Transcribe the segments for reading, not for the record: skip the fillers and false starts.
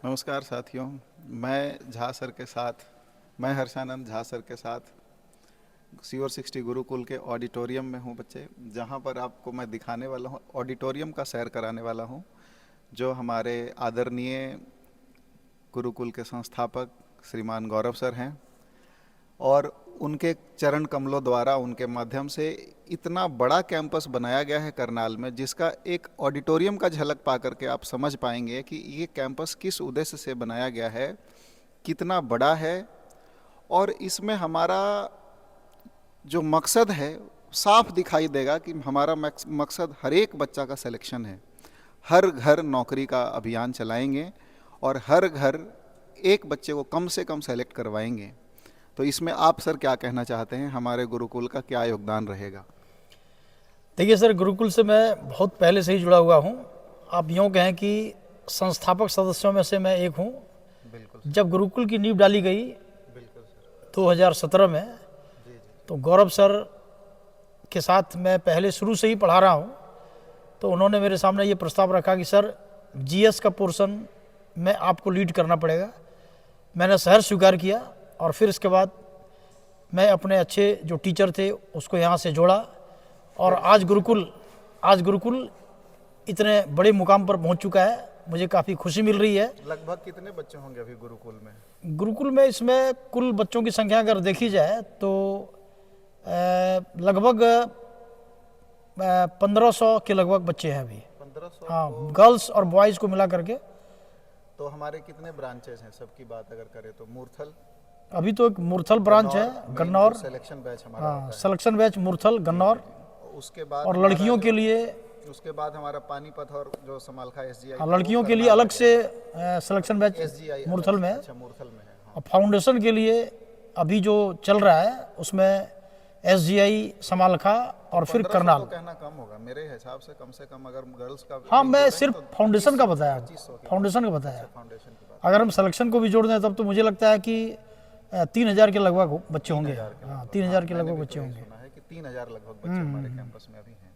नमस्कार साथियों। मैं झा सर के साथ मैं हर्षानंद झा सर के साथ सीओर 60 गुरुकुल के ऑडिटोरियम में हूँ बच्चे, जहाँ पर आपको मैं दिखाने वाला हूँ, ऑडिटोरियम का सैर कराने वाला हूँ, जो हमारे आदरणीय गुरुकुल के संस्थापक श्रीमान गौरव सर हैं। और उनके चरण कमलों द्वारा, उनके माध्यम से इतना बड़ा कैंपस बनाया गया है करनाल में, जिसका एक ऑडिटोरियम का झलक पा करके आप समझ पाएंगे कि ये कैंपस किस उद्देश्य से बनाया गया है, कितना बड़ा है। और इसमें हमारा जो मकसद है साफ दिखाई देगा कि हमारा मकसद हर एक बच्चा का सिलेक्शन है। हर घर नौकरी का अभियान चलाएंगे और हर घर एक बच्चे को कम से कम सेलेक्ट करवाएंगे। तो इसमें आप सर क्या कहना चाहते हैं, हमारे गुरुकुल का क्या योगदान रहेगा? देखिए सर, गुरुकुल से मैं बहुत पहले से ही जुड़ा हुआ हूँ। आप यूँ कहें कि संस्थापक सदस्यों में से मैं एक हूँ। बिल्कुल जब गुरुकुल की नींव डाली गई बिल्कुल सर। 2017 में, जी जी। तो गौरव सर के साथ मैं पहले शुरू से ही पढ़ा रहा हूँ। तो उन्होंने मेरे सामने ये प्रस्ताव रखा कि सर जीएस का पोर्शन में आपको लीड करना पड़ेगा। मैंने सहर्ष स्वीकार किया और फिर इसके बाद मैं अपने अच्छे जो टीचर थे उसको यहाँ से जोड़ा और आज गुरुकुल इतने बड़े मुकाम पर पहुँच चुका है। मुझे काफ़ी खुशी मिल रही है। लगभग कितने बच्चे होंगे अभी गुरुकुल में? गुरुकुल में इसमें कुल बच्चों की संख्या अगर देखी जाए तो लगभग 1500 के लगभग बच्चे हैं अभी। 1500। हाँ, गर्ल्स और बॉयज़ को मिला करके। तो हमारे कितने ब्रांचेस हैं सबकी बात अगर करें तो? मूर्थल, अभी तो एक मूर्थल ब्रांच है, गन्नौर। सिलेक्शन बैच हमारा हाँ, होता है। Selection batch Murthal, Gannaur. उसके बाद और हमारा लड़कियों के लिए, उसके बाद हमारा पानीपत और जो समालखा एसजीआई, हाँ, लड़कियों के लिए अलग से सिलेक्शन बैच एसजीआई मूर्थल में है। अच्छा, मूर्थल में है। हाँ। और फाउंडेशन के लिए अभी जो चल रहा है उसमें एसजीआई, समालखा और फिर 1500 करनाल। तो कहना कम होगा मेरे हिसाब से कम अगर गर्ल्स का हाँ, विंग मैं जोड़ेंगे सिर्फ तो फाउंडेशन का बताया, 2500 की फाउंडेशन का बात। बताया। अच्छा, फाउंडेशन की बात। अगर हम सिलेक्शन को भी जोड़ दें तब तो मुझे लगता है कि 3000 के लगभग बच्चे होंगे। 3000 के हाँ, लगभग। 3000 के मैंने लगभग भी बच्चे तो यही होंगे। सुना है कि 3000 लगभग बच्चे हमारे कैंपस में अभी हैं।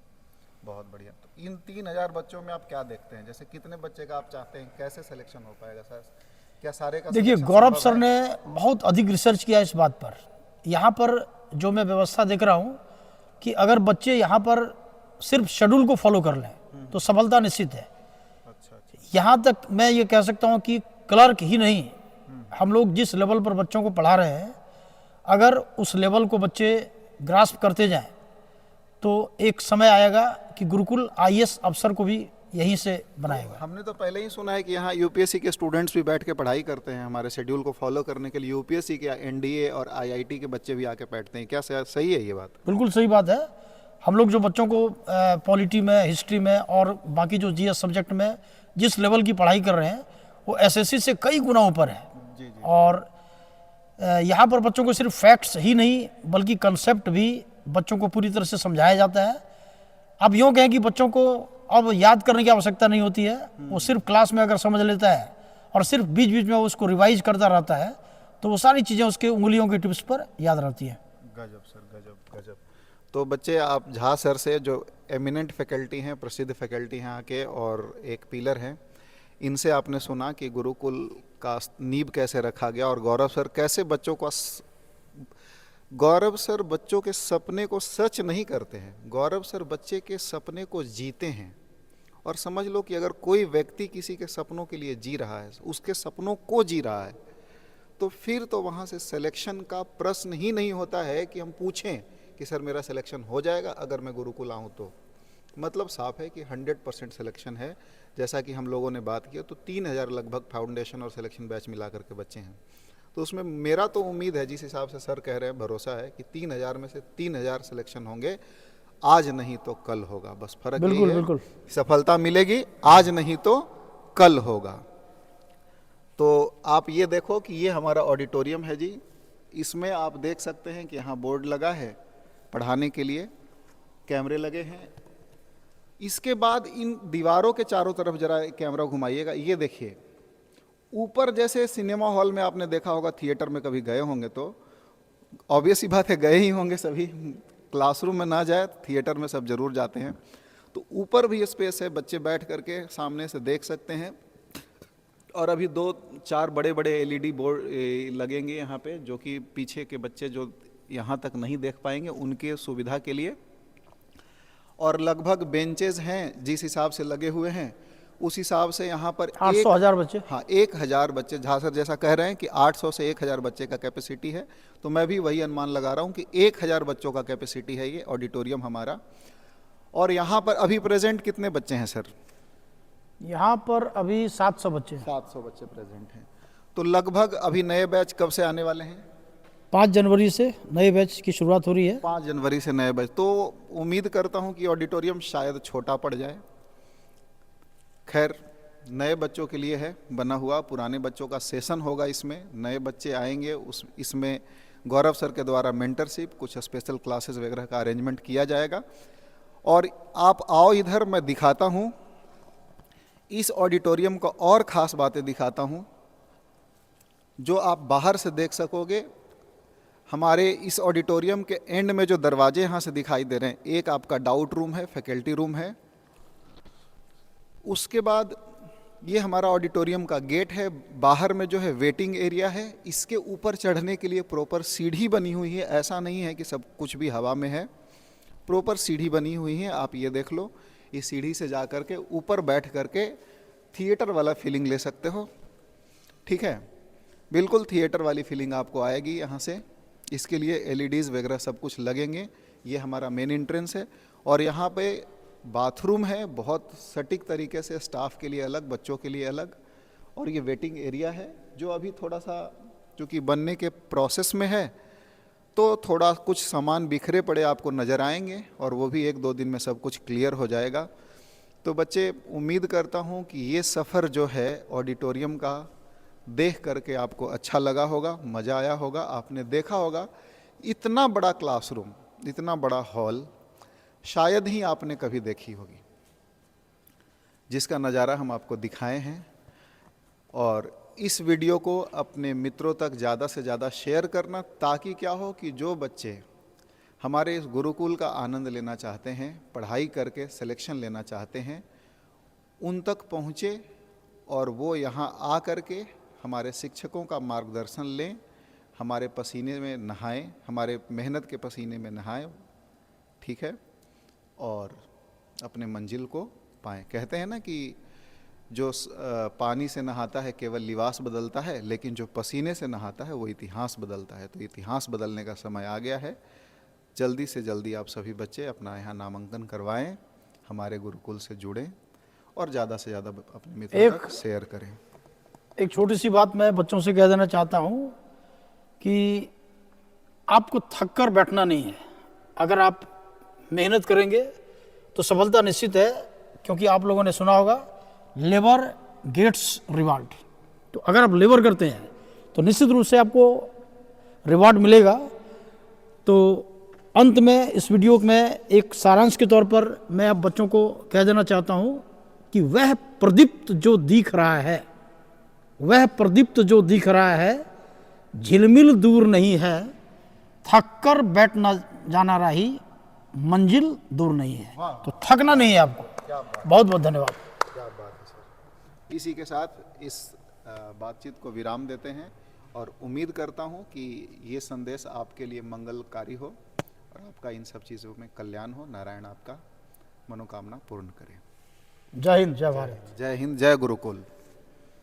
बहुत बढ़िया। तो इन 3000 बच्चों में आप क्या देखते हैं? जैसे कितने बच्चे का आप चाहते हैं, कैसे सिलेक्शन हो पाएगा सर? क्या सारे का देखिए, सिलेक्शन गौरव संभव सर है? ने बहुत अधिक रिसर्च किया इस बात पर। यहाँ पर जो मैं व्यवस्था देख रहा हूँ कि अगर बच्चे यहाँ पर सिर्फ शेड्यूल को फॉलो कर लें तो सफलता निश्चित है। अच्छा अच्छा। यहाँ तक मैं ये कह सकता हूँ कि क्लर्क ही नहीं, हम लोग जिस लेवल पर बच्चों को पढ़ा रहे हैं, अगर उस लेवल को बच्चे ग्रास्प करते जाएं तो एक समय आएगा कि गुरुकुल आईएएस अफसर को भी यहीं से बनाएगा। हमने तो पहले ही सुना है कि यहाँ यूपीएससी के स्टूडेंट्स भी बैठ के पढ़ाई करते हैं हमारे शेड्यूल को फॉलो करने के लिए। यूपीएससी के, एनडीए और आईआईटी के बच्चे भी आके बैठते हैं। क्या सही है ये बात? बिल्कुल सही बात है। हम लोग जो बच्चों को पॉलिटी में, हिस्ट्री में और बाकी जो जीएस सब्जेक्ट में जिस लेवल की पढ़ाई कर रहे हैं वो एसएससी से कई गुना ऊपर है। जी जी। और यहाँ पर बच्चों को सिर्फ फैक्ट्स ही नहीं बल्कि कंसेप्ट भी बच्चों को पूरी तरह से समझाया जाता है। अब यूँ कहें कि बच्चों को अब याद करने की आवश्यकता नहीं होती है। वो सिर्फ क्लास में अगर समझ लेता है और सिर्फ बीच बीच में वो उसको रिवाइज करता रहता है तो वो सारी चीज़ें उसके उंगलियों के टिप्स पर याद रहती हैं। गजब सर, गजब गजब। तो बच्चे, आप झा सर से, जो एमिनेंट फैकल्टी हैं, प्रसिद्ध फैकल्टी हैं आके और एक पिलर हैं, इनसे आपने सुना कि गुरुकुल का नींव कैसे रखा गया और गौरव सर कैसे गौरव सर बच्चों के सपने को सच नहीं करते हैं। गौरव सर बच्चे के सपने को जीते हैं। और समझ लो कि अगर कोई व्यक्ति किसी के सपनों के लिए जी रहा है, उसके सपनों को जी रहा है, तो फिर तो वहाँ से सिलेक्शन का प्रश्न ही नहीं होता है कि हम पूछें कि सर मेरा सिलेक्शन हो जाएगा अगर मैं गुरुकुल आऊँ तो। मतलब साफ है कि 100% सिलेक्शन है। जैसा कि हम लोगों ने बात किया तो 3000 लगभग फाउंडेशन और सिलेक्शन बैच मिला करके बच्चे हैं। तो उसमें मेरा तो उम्मीद है, जिस हिसाब से सर कह रहे हैं, भरोसा है कि 3000 में से 3000 सिलेक्शन होंगे। आज नहीं तो कल होगा, बस फर्क यही बिल्कुल है। बिल्कुल। सफलता मिलेगी, आज नहीं तो कल होगा। तो आप ये देखो कि ये हमारा ऑडिटोरियम है जी। इसमें आप देख सकते हैं कि यहाँ बोर्ड लगा है पढ़ाने के लिए, कैमरे लगे हैं। इसके बाद इन दीवारों के चारों तरफ जरा कैमरा घुमाइएगा। ये देखिए, ऊपर जैसे सिनेमा हॉल में आपने देखा होगा, थिएटर में कभी गए होंगे तो ऑब्वियस ही बात है गए ही होंगे सभी। क्लासरूम में ना जाए, थिएटर में सब जरूर जाते हैं। तो ऊपर भी स्पेस है, बच्चे बैठ करके सामने से देख सकते हैं और अभी 2-4 बड़े बड़े एलईडी बोर्ड लगेंगे यहाँ पे, जो कि पीछे के बच्चे जो यहाँ तक नहीं देख पाएंगे उनके सुविधा के लिए। और लगभग बेंचेस हैं जिस हिसाब से लगे हुए हैं उस हिसाब से यहाँ पर 800,000 बच्चे। हाँ 1000 बच्चे, झा सर जैसा कह रहे हैं कि 800 से 1000 बच्चे का कैपेसिटी है, तो मैं भी वही अनुमान लगा रहा हूँ कि 1000 बच्चों का कैपेसिटी है ये ऑडिटोरियम हमारा। और यहाँ पर अभी प्रेजेंट कितने बच्चे हैं सर? यहाँ पर अभी 700 बच्चे। 700 बच्चे प्रेजेंट हैं। तो लगभग अभी नए बैच कब से आने वाले हैं? 5 जनवरी से नए बैच की शुरुआत हो रही है। 5 जनवरी से नए बैच। तो उम्मीद करता हूँ कि ऑडिटोरियम शायद छोटा पड़ जाए। खैर, नए बच्चों के लिए है बना हुआ, पुराने बच्चों का सेशन होगा इसमें, नए बच्चे आएंगे, इसमें गौरव सर के द्वारा मेंटरशिप, कुछ स्पेशल क्लासेस वगैरह का अरेंजमेंट किया जाएगा। और आप आओ इधर, मैं दिखाता हूँ इस ऑडिटोरियम को और ख़ास बातें दिखाता हूँ जो आप बाहर से देख सकोगे। हमारे इस ऑडिटोरियम के एंड में जो दरवाजे यहाँ से दिखाई दे रहे हैं, एक आपका डाउट रूम है, फैकल्टी रूम है, उसके बाद ये हमारा ऑडिटोरियम का गेट है, बाहर में जो है वेटिंग एरिया है। इसके ऊपर चढ़ने के लिए प्रॉपर सीढ़ी बनी हुई है, ऐसा नहीं है कि सब कुछ भी हवा में है, प्रॉपर सीढ़ी बनी हुई है। आप ये देख लो, इस सीढ़ी से जा कर के ऊपर बैठ कर के थिएटर वाला फीलिंग ले सकते हो। ठीक है, बिल्कुल थिएटर वाली फीलिंग आपको आएगी यहाँ से। इसके लिए एलईडीज़ वगैरह सब कुछ लगेंगे। ये हमारा मेन एंट्रेंस है और यहाँ पे बाथरूम है, बहुत सटीक तरीके से, स्टाफ के लिए अलग, बच्चों के लिए अलग। और ये वेटिंग एरिया है जो अभी थोड़ा सा चूँकि बनने के प्रोसेस में है, तो थोड़ा कुछ सामान बिखरे पड़े आपको नज़र आएंगे और वो भी 1-2 दिन में सब कुछ क्लियर हो जाएगा। तो बच्चे, उम्मीद करता हूँ कि ये सफ़र जो है ऑडिटोरियम का देख करके आपको अच्छा लगा होगा, मज़ा आया होगा। आपने देखा होगा इतना बड़ा क्लासरूम, इतना बड़ा हॉल शायद ही आपने कभी देखी होगी, जिसका नज़ारा हम आपको दिखाए हैं। और इस वीडियो को अपने मित्रों तक ज़्यादा से ज़्यादा शेयर करना, ताकि क्या हो कि जो बच्चे हमारे इस गुरुकुल का आनंद लेना चाहते हैं, पढ़ाई करके सिलेक्शन लेना चाहते हैं, उन तक पहुँचे और वो यहाँ आ कर के हमारे शिक्षकों का मार्गदर्शन लें, हमारे पसीने में नहाएं, हमारे मेहनत के पसीने में नहाएं। ठीक है, और अपने मंजिल को पाएं। कहते हैं ना कि जो पानी से नहाता है केवल लिबास बदलता है, लेकिन जो पसीने से नहाता है वो इतिहास बदलता है। तो इतिहास बदलने का समय आ गया है। जल्दी से जल्दी आप सभी बच्चे अपना यहाँ नामांकन करवाएं, हमारे गुरुकुल से जुड़ें और ज़्यादा से ज़्यादा अपने मित्रों तक शेयर करें। एक छोटी सी बात मैं बच्चों से कह देना चाहता हूँ कि आपको थक कर बैठना नहीं है। अगर आप मेहनत करेंगे तो सफलता निश्चित है, क्योंकि आप लोगों ने सुना होगा लेबर गेट्स रिवार्ड। तो अगर आप लेबर करते हैं तो निश्चित रूप से आपको रिवार्ड मिलेगा। तो अंत में इस वीडियो में एक सारांश के तौर पर मैं आप बच्चों को कह देना चाहता हूँ कि वह प्रदीप्त जो दिख रहा है, वह प्रदीप्त जो दिख रहा है, झिलमिल दूर नहीं है, थक कर बैठना जाना रही, मंजिल दूर नहीं है। तो थकना नहीं है आपको। बहुत बहुत धन्यवाद। क्या बात है सर। इसी के साथ इस बातचीत को विराम देते हैं और उम्मीद करता हूं कि ये संदेश आपके लिए मंगलकारी हो और आपका इन सब चीज़ों में कल्याण हो। नारायण आपका मनोकामना पूर्ण करें। जय हिंद, जय भारत। जय हिंद, जय गुरुकुल।